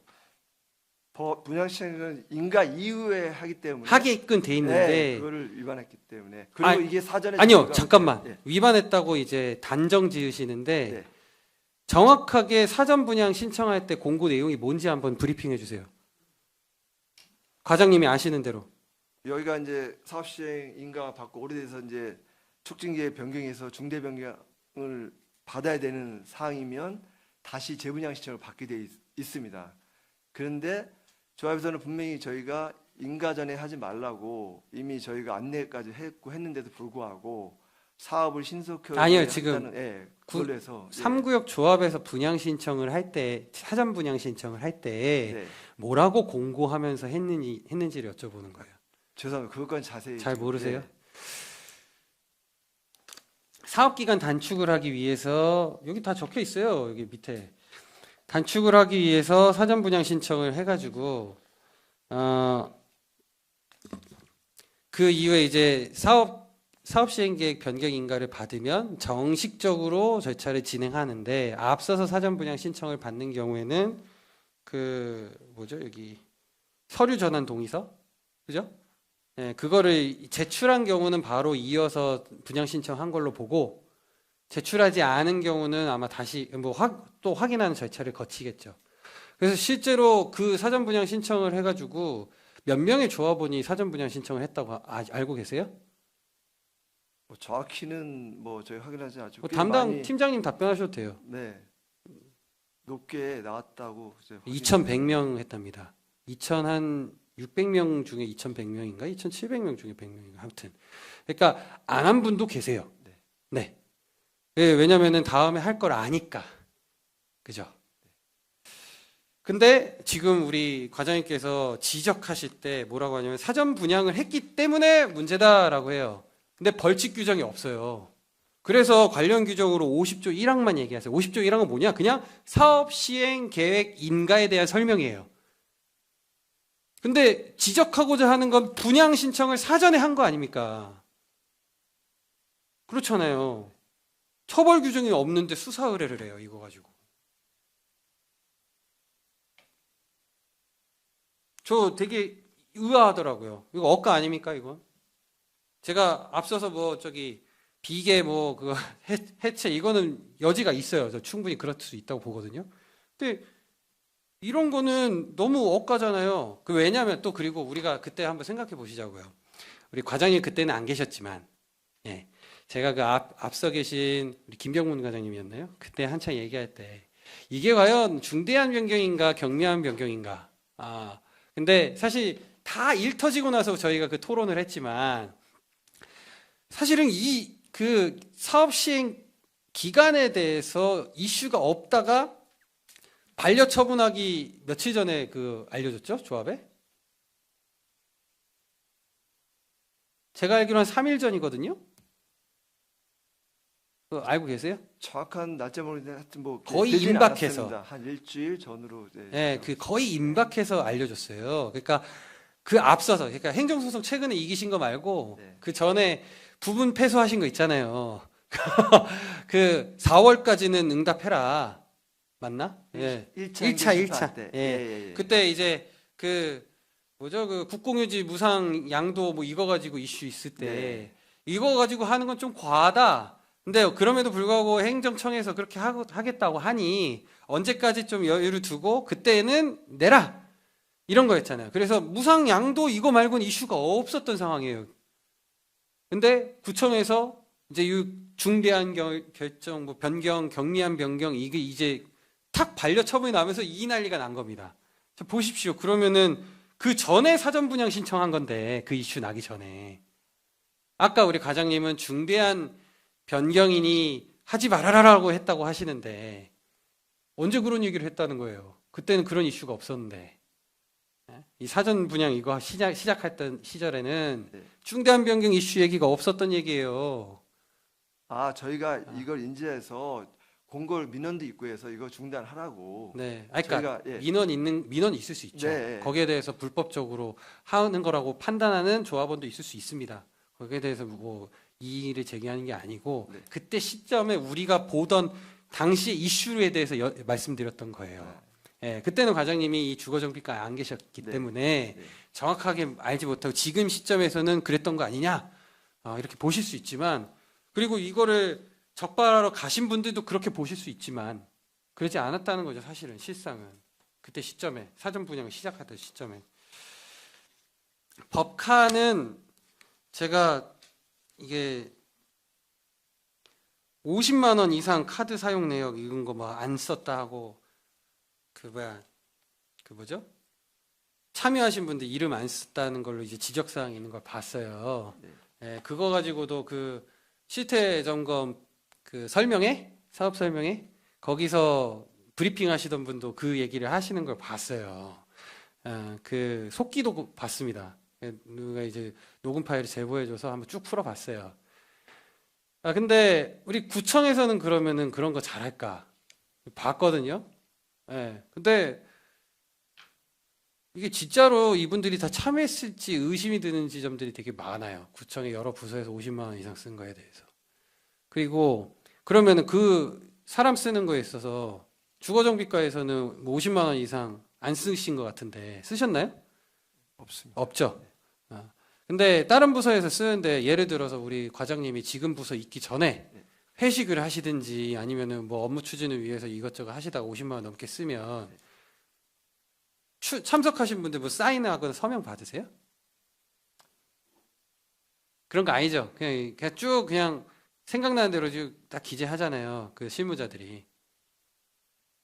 분양 시행은 인가 이후에 하기 때문에 하게끔 돼 있는데 네, 그거를 위반했기 때문에 그리고 이게 사전에 아니요, 저희가- 잠깐만. 네. 위반했다고 이제 단정 지으시는데 네. 정확하게 사전 분양 신청할 때 공고 내용이 뭔지 한번 브리핑해 주세요. 과장님이 아시는 대로. 여기가 이제 사업 시행 인가 받고 오래돼서 이제 촉진계획 변경해서 중대 변경을 받아야 되는 사항이면 다시 재분양 신청을 받게 돼 있습니다. 그런데 조합에서는 분명히 저희가 인가 전에 하지 말라고 이미 저희가 안내까지 했는데도 불구하고 사업을 신속하게 아니요, 지금 그걸로 해서 3구역 조합에서 분양 신청을 할 때 사전 분양 신청을 할 때 네. 뭐라고 공고하면서 했는지를 여쭤보는 거예요. 죄송합니다. 그것까지 자세히 잘 지금- 모르세요? 네. 사업 기간 단축을 하기 위해서 여기 다 적혀 있어요. 여기 밑에 단축을 하기 위해서 사전 분양 신청을 해가지고 그 이후에 이제 사업 시행 계획 변경 인가를 받으면 정식적으로 절차를 진행하는데 앞서서 사전 분양 신청을 받는 경우에는 그 뭐죠 여기 서류 전환 동의서 그죠? 예, 그거를 제출한 경우는 바로 이어서 분양 신청한 걸로 보고 제출하지 않은 경우는 아마 다시 또 확인하는 절차를 거치겠죠. 그래서 실제로 그 사전 분양 신청을 해가지고 몇 명의 조합원이 사전 분양 신청을 했다고 알고 계세요? 뭐 정확히는 뭐 저희 확인하지 않죠. 뭐 꽤 담당 많이, 팀장님 답변하셔도 돼요. 네 높게 나왔다고 이제 2,100명 했답니다. 600명 중에 2,100명인가? 2,700명 중에 100명인가? 아무튼. 그러니까 안 한 분도 계세요. 네. 예, 왜냐면은 다음에 할 걸 아니까. 그죠? 근데 지금 우리 과장님께서 지적하실 때 뭐라고 하냐면 사전 분양을 했기 때문에 문제다라고 해요. 근데 벌칙 규정이 없어요. 그래서 관련 규정으로 50조 1항만 얘기하세요. 50조 1항은 뭐냐? 그냥 사업 시행 계획 인가에 대한 설명이에요. 근데 지적하고자 하는 건 분양 신청을 사전에 한 거 아닙니까? 그렇잖아요. 처벌 규정이 없는데 수사 의뢰를 해요, 이거 가지고. 저 되게 의아하더라고요. 이거 억까 아닙니까, 이건? 제가 앞서서 뭐 저기 비계 뭐 그 해체 이거는 여지가 있어요. 저 충분히 그럴 수 있다고 보거든요. 근데 이런 거는 너무 억까잖아요. 그 왜냐하면 또 그리고 우리가 그때 한번 생각해 보시자고요. 우리 과장님 그때는 안 계셨지만, 예, 제가 그 앞서 계신 우리 김병문 과장님이었나요? 그때 한창 얘기할 때 이게 과연 중대한 변경인가 경미한 변경인가? 근데 사실 다 일 터지고 나서 저희가 그 토론을 했지만 사실은 이 그 사업 시행 기간에 대해서 이슈가 없다가 반려 처분하기 며칠 전에 그 알려줬죠, 조합에? 제가 알기로는 3일 전이거든요. 그거 알고 계세요? 정확한 날짜 모르겠는데 하여튼 뭐 거의 되지는 임박해서. 않았습니다. 한 일주일 전으로. 네, 그 거의 임박해서 알려줬어요. 그러니까 그 앞서서, 그러니까 행정소송 최근에 이기신 거 말고 네. 그 전에 부분 패소하신 거 있잖아요. 그 4월까지는 응답해라. 맞나? 예. 1차. 때. 예. 그때 이제 그 뭐죠? 그 국공유지 무상 양도 뭐 이거 가지고 이슈 있을 때 네. 이거 가지고 하는 건 좀 과하다. 근데 그럼에도 불구하고 행정청에서 그렇게 하겠다고 하니 언제까지 좀 여유를 두고 그때는 내라. 이런 거였잖아요. 그래서 무상 양도 이거 말고는 이슈가 없었던 상황이에요. 근데 구청에서 이제 중대한 결정, 뭐 변경, 경미한 변경 이게 이제 탁 반려 처분이 나면서 이 난리가 난 겁니다. 자, 보십시오. 그러면은 그 전에 사전 분양 신청한 건데 그 이슈 나기 전에 아까 우리 과장님은 중대한 변경이니 하지 말아라라고 했다고 하시는데 언제 그런 얘기를 했다는 거예요? 그때는 그런 이슈가 없었는데 이 사전 분양 이거 시작했던 시절에는 네. 중대한 변경 이슈 얘기가 없었던 얘기예요. 저희가 이걸 인지해서 공고를 민원도 있고 해서 이거 중단하라고. 네, 그러니까 저희가, 예. 민원 있을 수 있죠. 네. 거기에 대해서 불법적으로 하는 거라고 판단하는 조합원도 있을 수 있습니다. 거기에 대해서 뭐 이의를 제기하는 게 아니고 네. 그때 시점에 우리가 보던 당시 이슈에 대해서 말씀드렸던 거예요. 예, 그때는 과장님이 이 주거정비과에 안 계셨기 네. 때문에 네. 정확하게 알지 못하고 지금 시점에서는 그랬던 거 아니냐 이렇게 보실 수 있지만 그리고 이거를 적발하러 가신 분들도 그렇게 보실 수 있지만 그러지 않았다는 거죠. 사실은 실상은 그때 시점에 사전 분양을 시작하던 시점에 법카는 제가 이게 50만 원 이상 카드 사용 내역 이런 거 뭐 안 썼다 하고 그 뭐죠? 참여하신 분들 이름 안 썼다는 걸로 이제 지적 사항이 있는 걸 봤어요. 네. 예, 그거 가지고도 그 실태 점검 그 설명회 사업 설명회 거기서 브리핑 하시던 분도 그 얘기를 하시는 걸 봤어요. 그 속기도 봤습니다. 누가 이제 녹음 파일을 제보해줘서 한번 쭉 풀어봤어요. 근데 우리 구청에서는 그러면은 그런 거 잘할까 봤거든요. 예. 근데 이게 진짜로 이분들이 다 참여했을지 의심이 드는 지점들이 되게 많아요. 구청의 여러 부서에서 50만 원 이상 쓴 거에 대해서. 그리고 그러면은 그 사람 쓰는 거에 있어서 주거정비과에서는 뭐 50만 원 이상 안 쓰신 것 같은데 쓰셨나요? 없습니다. 없죠. 근데 다른 부서에서 쓰는데 예를 들어서 우리 과장님이 지금 부서 있기 전에 회식을 하시든지 아니면은 뭐 업무 추진을 위해서 이것저것 하시다가 50만 원 넘게 쓰면 참석하신 분들 뭐 사인하거나 서명 받으세요? 그런 거 아니죠. 그냥 쭉 그냥 생각나는 대로 쭉 다 기재하잖아요. 그 실무자들이.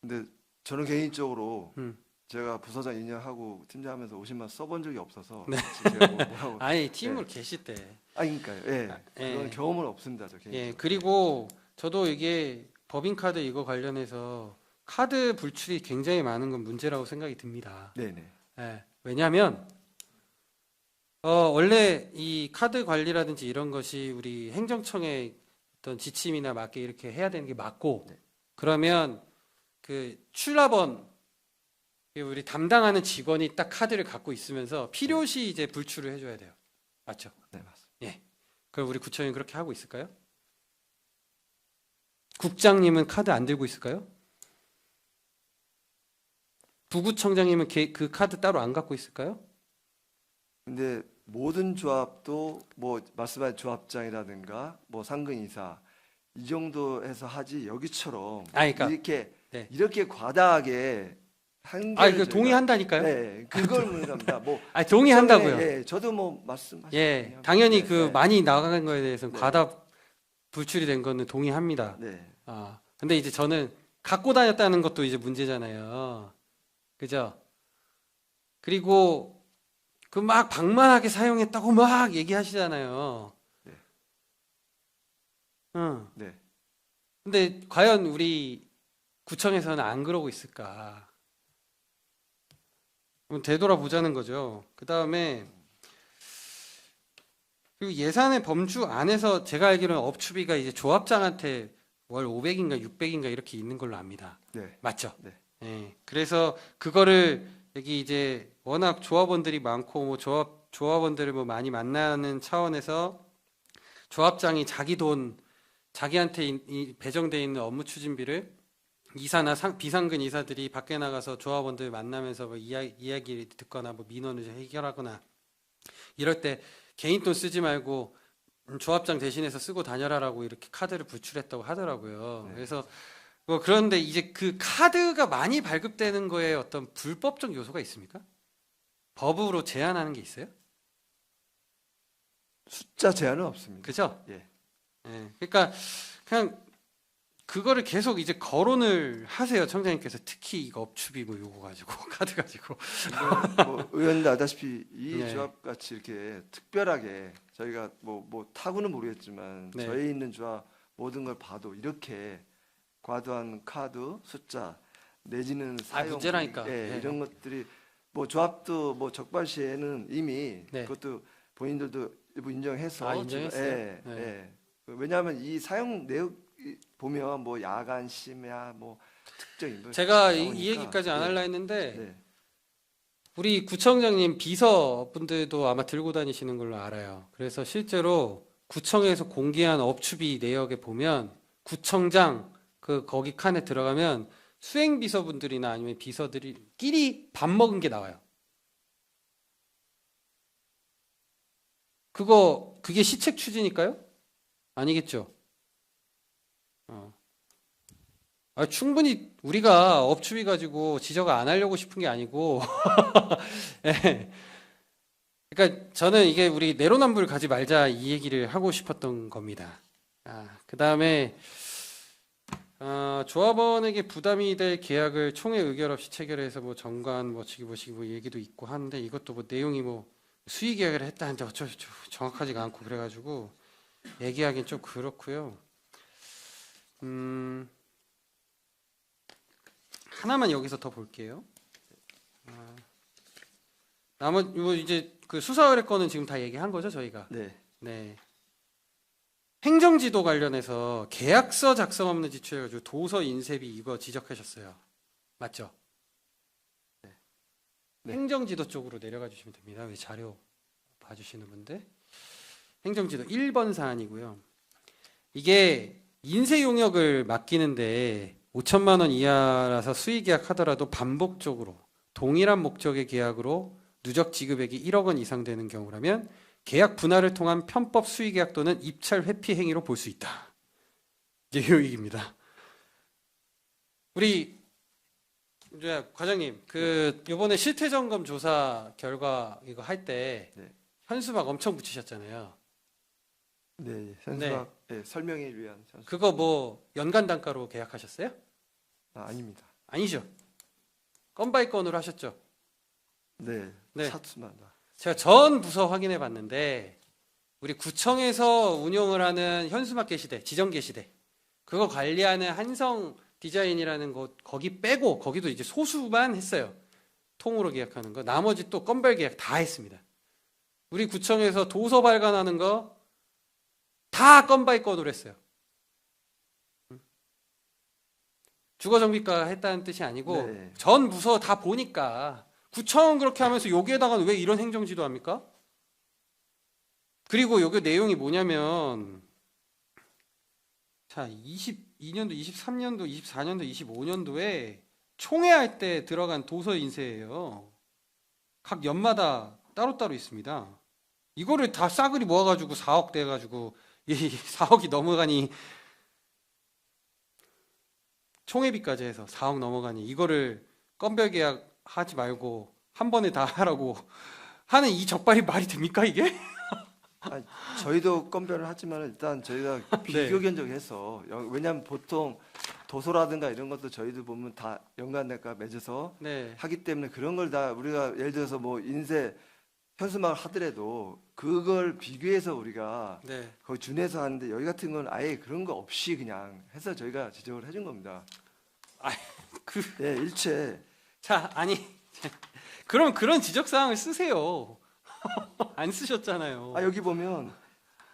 근데 저는 개인적으로 음. 제가 부서장 2년 하고 팀장하면서 50만 원 써본 적이 없어서 네. 제가 뭐라고 아니 팀으로 계실 때. 그러니까요. 예. 예. 그런 경험은 없습니다. 저 개인적으로. 예. 그리고 저도 이게 법인카드 이거 관련해서 카드 불출이 굉장히 많은 건 문제라고 생각이 듭니다. 네네. 예. 왜냐하면 원래 이 카드 관리라든지 이런 것이 우리 행정청의 어떤 지침이나 맞게 이렇게 해야 되는 게 맞고 네. 그러면 그 출납원 우리 담당하는 직원이 딱 카드를 갖고 있으면서 필요시 이제 불출을 해줘야 돼요. 맞죠? 네, 맞습니다. 예. 그럼 우리 구청이 그렇게 하고 있을까요? 국장님은 카드 안 들고 있을까요? 부구청장님은 그 카드 따로 안 갖고 있을까요? 근데 모든 조합도 뭐 말씀하신 조합장이라든가 뭐 상근이사 이 정도 해서 하지 여기처럼 그러니까 이렇게 네. 이렇게 과다하게 한 그 개를 동의한다니까요. 네, 그걸 문제입니다. 뭐 동의한다고요. 예, 저도 뭐 말씀하신 예, 거예요. 당연히 네, 그 네, 많이 나간 거에 대해서는 네. 과다 불출이 된 거는 동의합니다. 네, 근데 이제 저는 갖고 다녔다는 것도 이제 문제잖아요. 그죠? 그리고 그 막 방만하게 사용했다고 막 얘기하시잖아요. 네. 응. 네. 근데 과연 우리 구청에서는 안 그러고 있을까? 그럼 되돌아보자는 거죠. 그 다음에 그리고 예산의 범주 안에서 제가 알기로는 업추비가 이제 조합장한테 월 500인가 600인가 이렇게 있는 걸로 압니다. 네. 맞죠? 네. 예. 그래서 그거를 여기 이제 워낙 조합원들이 많고 뭐 조합원들을 뭐 많이 만나는 차원에서 조합장이 자기 돈 자기한테 배정돼 있는 업무 추진비를 이사나 비상근 이사들이 밖에 나가서 조합원들 만나면서 뭐 이야기 듣거나 뭐 민원을 해결하거나 이럴 때 개인 돈 쓰지 말고 조합장 대신해서 쓰고 다녀라라고 이렇게 카드를 부출했다고 하더라고요. 네. 그래서 뭐 그런데 이제 그 카드가 많이 발급되는 거에 어떤 불법적 요소가 있습니까? 법으로 제한하는 게 있어요? 숫자 제한은 없습니다. 그죠? 예. 예. 그러니까 그냥 그거를 계속 이제 거론을 하세요. 청장님께서 특히 이거 업추비 뭐 요거 가지고 카드 가지고 뭐 의원도 알다시피 이 네. 조합 같이 이렇게 특별하게 저희가 뭐 타구는 모르겠지만 네. 저희 있는 조합 모든 걸 봐도 이렇게 과도한 카드 숫자 내지는 사용 문제라니까. 예, 네. 이런 것들이 뭐 조합도 뭐 적발 시에는 이미 네. 그것도 본인들도 일부 인정해서 인정했어요? 예, 네. 예. 왜냐하면 이 사용 내역 보면 뭐 야간 심야 뭐 특정인 거 제가 이 나오니까. 얘기까지 안 예, 하려 했는데 네. 우리 구청장님 비서분들도 아마 들고 다니시는 걸로 알아요. 그래서 실제로 구청에서 공개한 업추비 내역에 보면 구청장 거기 칸에 들어가면 수행 비서분들이나 아니면 비서들끼리 밥 먹은 게 나와요. 그게 시책 추진일까요? 아니겠죠. 충분히 우리가 업추비 가지고 지적 안 하려고 싶은 게 아니고, 예. 그러니까 저는 이게 우리 내로남불 가지 말자 이 얘기를 하고 싶었던 겁니다. 그 다음에 조합원에게 부담이 될 계약을 총회 의결 없이 체결해서 뭐 정관 뭐 얘기도 있고 하는데 이것도 뭐 내용이 뭐 수의 계약을 했다는데 어쩌고저쩌고 정확하지가 않고 그래가지고 얘기하기는 좀 그렇고요. 하나만 여기서 더 볼게요. 나머지 뭐 이제 그 수사 의뢰 건은 지금 다 얘기한 거죠 저희가. 네. 네. 행정지도 관련해서 계약서 작성 없는 지출해가지고 도서 인쇄비 이거 지적하셨어요. 맞죠? 네. 행정지도 쪽으로 내려가 주시면 됩니다. 우리 자료 봐주시는 분들. 행정지도 1번 사안이고요. 이게 인쇄 용역을 맡기는데 5천만 원 이하라서 수의 계약하더라도 반복적으로 동일한 목적의 계약으로 누적 지급액이 1억 원 이상 되는 경우라면 계약 분할을 통한 편법 수의 계약 또는 입찰 회피 행위로 볼 수 있다. 이제 이 얘기입니다. 우리 이제 과장님, 이번에 실태 점검 조사 결과 이거 할 때 네. 현수막 엄청 붙이셨잖아요. 네, 현수막 설명을 위한 현수막. 그거 뭐 연간 단가로 계약하셨어요? 아닙니다. 아니죠. 건바이 건으로 하셨죠. 네, 네. 차트마다. 제가 전 부서 확인해 봤는데 우리 구청에서 운영을 하는 현수막 게시대, 지정 게시대 그거 관리하는 한성 디자인이라는 곳 거기 빼고 거기도 이제 소수만 했어요. 통으로 계약하는 거. 나머지 또 건발 계약 다 했습니다. 우리 구청에서 도서 발간하는 거 다 건바이 건으로 했어요. 주거정비과가 했다는 뜻이 아니고 네. 전 부서 다 보니까 구청 그렇게 하면서 여기에다가 왜 이런 행정지도 합니까? 그리고 여기 내용이 뭐냐면 자 22년도, 23년도, 24년도, 25년도에 총회할 때 들어간 도서 인쇄예요. 각 연마다 따로따로 있습니다. 이거를 다 싸그리 모아가지고 4억 돼가지고 이 4억이 넘어가니 총회비까지 해서 4억 넘어가니 이거를 건별 계약 하지 말고 한 번에 다 하라고 하는 이 적발이 말이 됩니까 이게? 아니, 저희도 건별을 하지만 일단 저희가 비교견적해서 왜냐하면 보통 도서라든가 이런 것도 저희도 보면 다 연간대가 맺어서 네. 하기 때문에 그런 걸 다 우리가 예를 들어서 뭐 인쇄 현수막을 하더라도 그걸 비교해서 우리가 네. 거기 준해서 하는데 여기 같은 건 아예 그런 거 없이 그냥 해서 저희가 지적을 해준 겁니다. 그 예, 일체. 자, 아니 그럼 그런 지적 사항을 쓰세요. 안 쓰셨잖아요. 여기 보면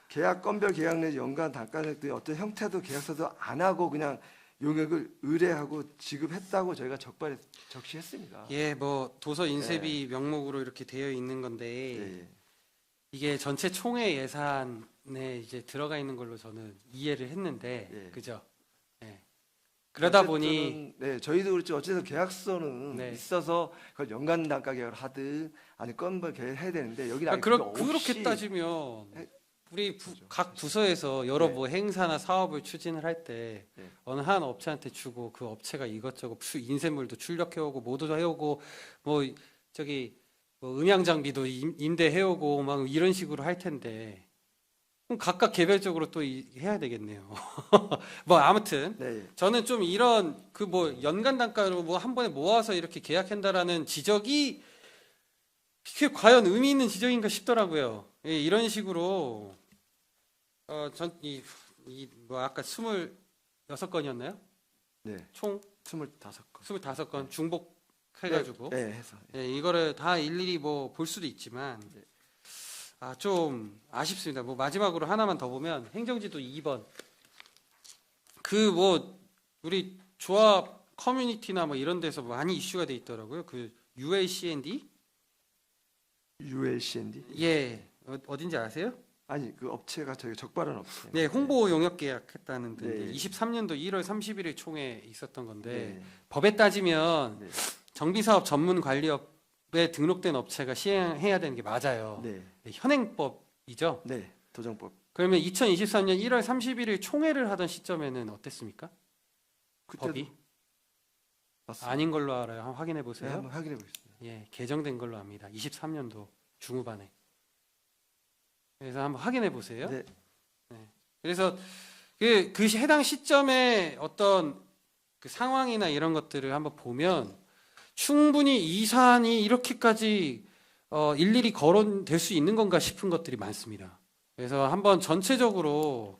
계약 건별 계약 내지 연간 단가액들이 어떤 형태도 계약서도 안 하고 그냥 용역을 의뢰하고 지급했다고 저희가 적발에 적시했습니다. 예, 뭐 도서 인쇄비 명목으로 이렇게 되어 있는 건데 예. 이게 전체 총회 예산에 이제 들어가 있는 걸로 저는 이해를 했는데 예. 그죠? 예. 그러다 보니 어쨌든, 네, 저희도 그렇죠. 어쨌든 계약서는 네. 있어서 그걸 연간 단가 계약을 하든 아니 건별 계약을 해야 되는데 여기는 아예 그러니까 그거 없이 그렇게 따지면 해- 우리 그렇죠. 각 부서에서 여러 네. 뭐 행사나 사업을 추진을 할 때 네. 어느 한 업체한테 주고 그 업체가 이것저것 인쇄물도 출력해오고 모두 해오고 뭐 저기 뭐 음향 장비도 임대해오고 막 이런 식으로 할 텐데 그럼 각각 개별적으로 또 해야 되겠네요. 뭐 아무튼 네. 저는 좀 이런 그 뭐 연간 단가로 뭐 한 번에 모아서 이렇게 계약한다라는 지적이 그게 과연 의미 있는 지적인가 싶더라고요. 예, 이런 식으로 전이뭐 아까 26건이었나요? 네. 총 25건. 25건 중복 해가지고 네, 해서. 예, 이거를 다 일일이 뭐 볼 수도 있지만 네. 좀 아쉽습니다. 뭐 마지막으로 하나만 더 보면 행정지도 2번 그 뭐 우리 조합 커뮤니티나 뭐 이런 데서 많이 이슈가 돼 있더라고요. 그 ULCND ULCND? 예 어딘지 아세요? 아니 그 업체가 저희 적발한 업체. 네 홍보 용역 계약했다는 데 네. 23년도 1월 31일 총회에 있었던 건데 네. 법에 따지면 네. 정비사업 전문 관리업에 등록된 업체가 시행해야 되는 게 맞아요. 네. 네, 현행법이죠. 네. 도정법. 그러면 2023년 1월 31일 총회를 하던 시점에는 어땠습니까? 그때도 법이 맞습니다. 아닌 걸로 알아요. 한번 확인해 네, 보세요. 한번 확인해 보겠습니다. 예, 개정된 걸로 압니다. 23년도 중후반에. 그래서 한번 확인해 보세요. 네. 그래서 그 해당 시점에 어떤 그 상황이나 이런 것들을 한번 보면 충분히 이 사안이 이렇게까지 일일이 거론될 수 있는 건가 싶은 것들이 많습니다. 그래서 한번 전체적으로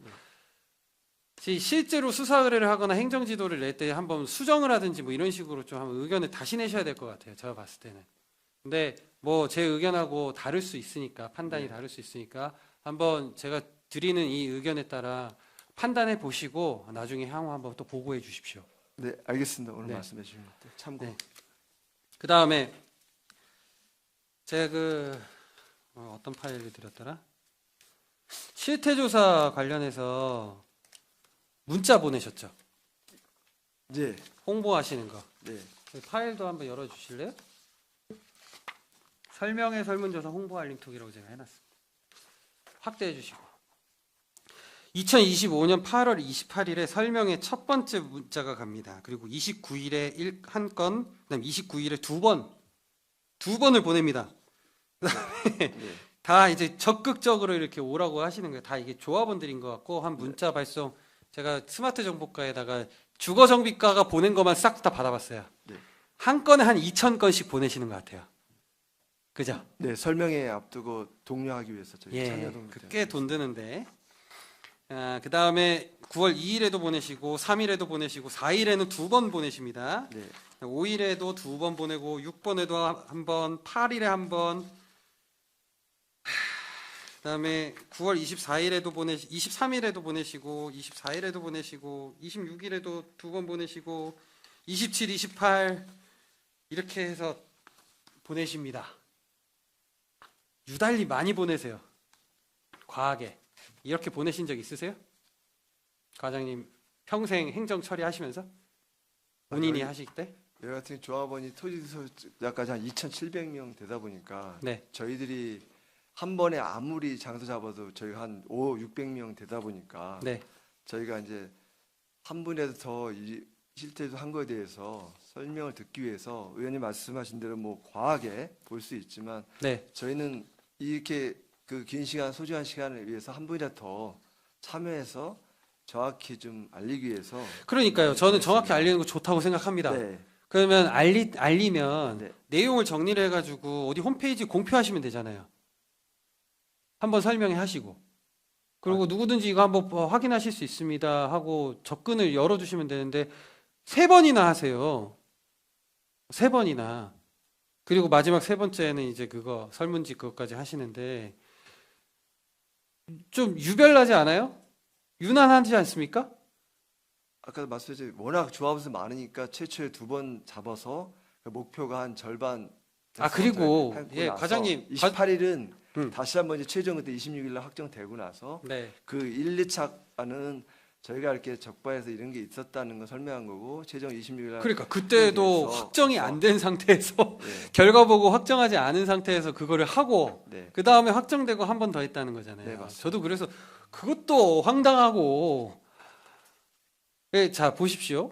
실제로 수사 의뢰를 하거나 행정 지도를 낼 때 한번 수정을 하든지 뭐 이런 식으로 좀 한번 의견을 다시 내셔야 될 것 같아요. 제가 봤을 때는. 근데 뭐 제 의견하고 다를 수 있으니까 판단이 다를 수 있으니까 한번 제가 드리는 이 의견에 따라 판단해 보시고 나중에 향후 한번 또 보고해 주십시오. 네, 알겠습니다. 오늘 네. 말씀해 주신 것들 참고. 네. 그 다음에 제가 어떤 파일을 드렸더라? 실태조사 관련해서 문자 보내셨죠? 네. 홍보하시는 거. 네. 그 파일도 한번 열어주실래요? 설명회 설문조사 홍보 알림톡이라고 제가 해놨습니다. 확대해 주시고 2025년 8월 28일에 설명회 첫 번째 문자가 갑니다. 그리고 29일에 한 건, 그다음 29일에 두 번을 보냅니다. 네. 다 이제 적극적으로 이렇게 오라고 하시는 거예요. 다 이게 조합원들인 것 같고 한 문자 발송 제가 스마트 정보과에다가 주거정비과가 보낸 것만 싹 다 받아봤어요. 네. 한 건에 한 2,000건씩 보내시는 것 같아요. 그죠? 네, 설명회 앞두고 독려하기 위해서 저희 예, 참여동 꽤 돈 드는데. 그 다음에 9월 2일에도 보내시고 3일에도 보내시고 4일에는 두 번 보내십니다. 네. 5일에도 두 번 보내고 6번에도 한 번, 8일에 한 번. 그다음에 9월 24일에도 23일에도 보내시고 24일에도 보내시고 26일에도 두 번 보내시고 27, 28 이렇게 해서 보내십니다. 유달리 많이 보내세요. 과하게. 이렇게 보내신 적 있으세요? 과장님 평생 행정 처리하시면서 본인이 저희- 하실 때? 여기 같은 조합원이 토지소유자까지 한 2,700명 되다 보니까 네. 저희들이 한 번에 아무리 장소 잡아도 저희가 한 600명 되다 보니까 네. 저희가 이제 한 분이라도 더 실제로 한 거에 대해서 설명을 듣기 위해서 의원님 말씀하신 대로 뭐 과하게 볼 수 있지만 네. 저희는 이렇게 그 긴 시간 소중한 시간을 위해서 한 분이라도 더 참여해서 정확히 좀 알리기 위해서 그러니까요. 저는 정확히 그랬습니다. 알리는 거 좋다고 생각합니다. 네. 그러면 알리면 네. 내용을 정리를 해가지고 어디 홈페이지 공표하시면 되잖아요. 한번 설명해 하시고. 그리고 누구든지 이거 한번 확인하실 수 있습니다 하고 접근을 열어주시면 되는데 3번이나 하세요. 3번이나. 그리고 마지막 3번째는 이제 그거 설문지 그것까지 하시는데 좀 유별나지 않아요? 유난하지 않습니까? 아까도 말씀드렸죠. 워낙 조합원수 많으니까 최초에 2번 잡아서 그 목표가 한 절반 아, 그리고 하고 예, 나서 과장님 28일은 음. 다시 한번 이제 최종 그때 26일 날 확정되고 나서 네. 그 1, 2차는 저희가 이렇게 적발해서 이런 게 있었다는 걸 설명한 거고 최종 26일 날 그러니까 그때도 그래서- 확정이 안 된 상태에서 네, 결과 보고 확정하지 않은 상태에서 그거를 하고 네. 그 다음에 확정되고 한 번 더 했다는 거잖아요. 네, 맞습니다. 저도 그래서 그것도 황당하고. 네, 자 보십시오.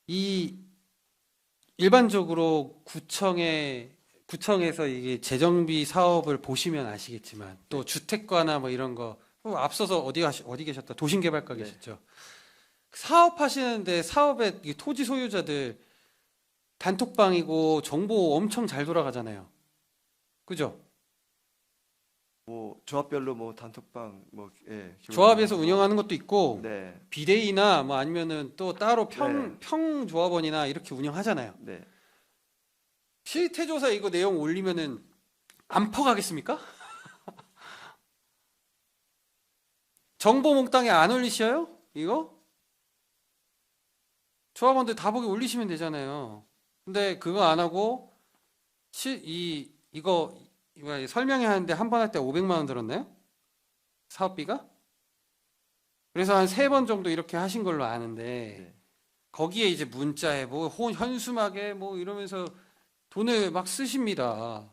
이 일반적으로 구청에서 이게 재정비 사업을 보시면 아시겠지만 또 주택과나 뭐 이런 거 앞서서 어디 계셨다 도심개발과 네. 계셨죠. 사업하시는데 사업에 이 토지 소유자들 단톡방이고 정보 엄청 잘 돌아가잖아요. 그죠? 뭐 조합별로 뭐 단톡방 뭐 예, 조합에서 기본적으로 운영하는 것도 있고 네, 비대위나 뭐 아니면은 또 따로 네. 평조합원이나 이렇게 운영하잖아요. 네. 실태조사 이거 내용 올리면은 안 퍼가겠습니까? 정보 몽땅에 안 올리셔요? 이거? 조합원들 다 보기 올리시면 되잖아요. 근데 그거 안 하고 이거 설명회 하는데 한 번 할 때 500만 원 들었나요? 사업비가? 그래서 한 3번 정도 이렇게 하신 걸로 아는데 네. 거기에 이제 문자에 뭐 현수막에 뭐 이러면서 돈을 막 쓰십니다.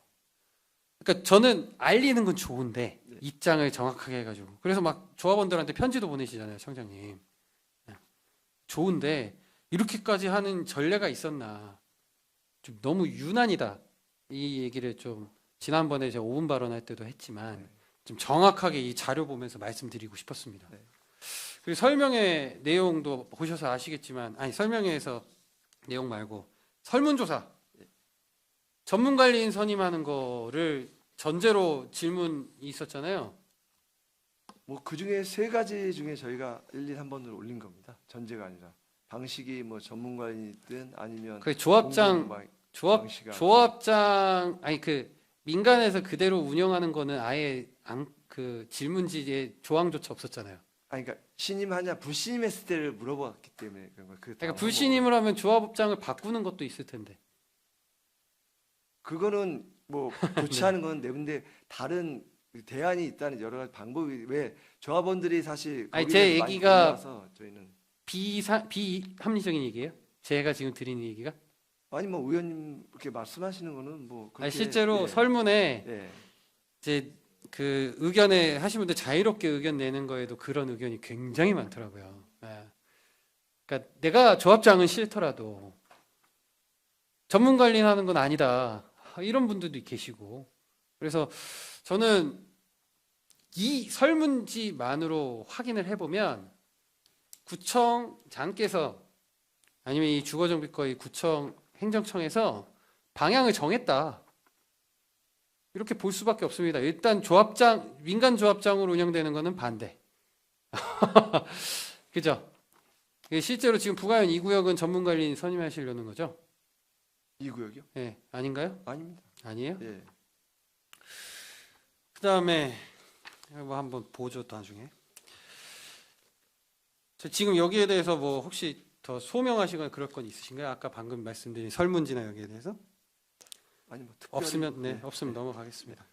그러니까 저는 알리는 건 좋은데 네. 입장을 정확하게 해가지고 그래서 막 조합원들한테 편지도 보내시잖아요, 청장님. 좋은데 이렇게까지 하는 전례가 있었나? 좀 너무 유난이다. 이 얘기를 좀 지난번에 제가 5분 발언할 때도 했지만 네. 좀 정확하게 이 자료 보면서 말씀드리고 싶었습니다. 네. 그리고 설명회 내용도 보셔서 아시겠지만 아니 설명회에서 내용 말고 설문조사 전문관리인 선임하는 거를 전제로 질문이 있었잖아요. 뭐 그 중에 3가지 중에 저희가 1, 2, 3번을 올린 겁니다. 전제가 아니라 방식이 뭐 전문가이든 아니면 그 조합장 방식이 조합장 아니 그 민간에서 그대로 운영하는 거는 아예 그 질문지에 조항조차 없었잖아요. 아니 그러니까 신임하냐 불신임했을 때를 물어봤기 때문에 그런 거예요. 그러니까 불신임을 하면 조합장을 바꾸는 것도 있을 텐데. 그거는 뭐 교체하는 건 내분데 다른 대안이 있다는 여러 가지 방법이 왜 조합원들이 사실 아니, 거기에 제 대해서 많이 얘기가 몰라서 저희는 비합리적인 얘기예요? 제가 지금 드리는 얘기가? 아니 뭐 의원님 이렇게 말씀하시는 거는 뭐 그렇게 아니, 실제로 예, 설문에 예. 이제 그 의견에 하신 분들 자유롭게 의견 내는 거에도 그런 의견이 굉장히 많더라고요. 예. 그러니까 내가 조합장은 싫더라도 전문 관리하는 건 아니다. 이런 분들도 계시고. 그래서 저는 이 설문지만으로 확인을 해보면 구청장께서 아니면 이 주거정비과의 구청 행정청에서 방향을 정했다. 이렇게 볼 수밖에 없습니다. 일단 조합장, 민간 조합장으로 운영되는 거는 반대. 그죠? 실제로 지금 부가현 2구역은 전문관리인 선임하시려는 거죠? 이 구역이요? 예, 아닌가요? 아닙니다. 아니에요? 예. 그 다음에 뭐 한번 보죠, 나중에. 지금 여기에 대해서 뭐 혹시 더 소명하시거나 그럴 건 있으신가요? 아까 방금 말씀드린 설문지나 여기에 대해서? 아니 뭐 특별히 없으면 네, 없으면 넘어가겠습니다.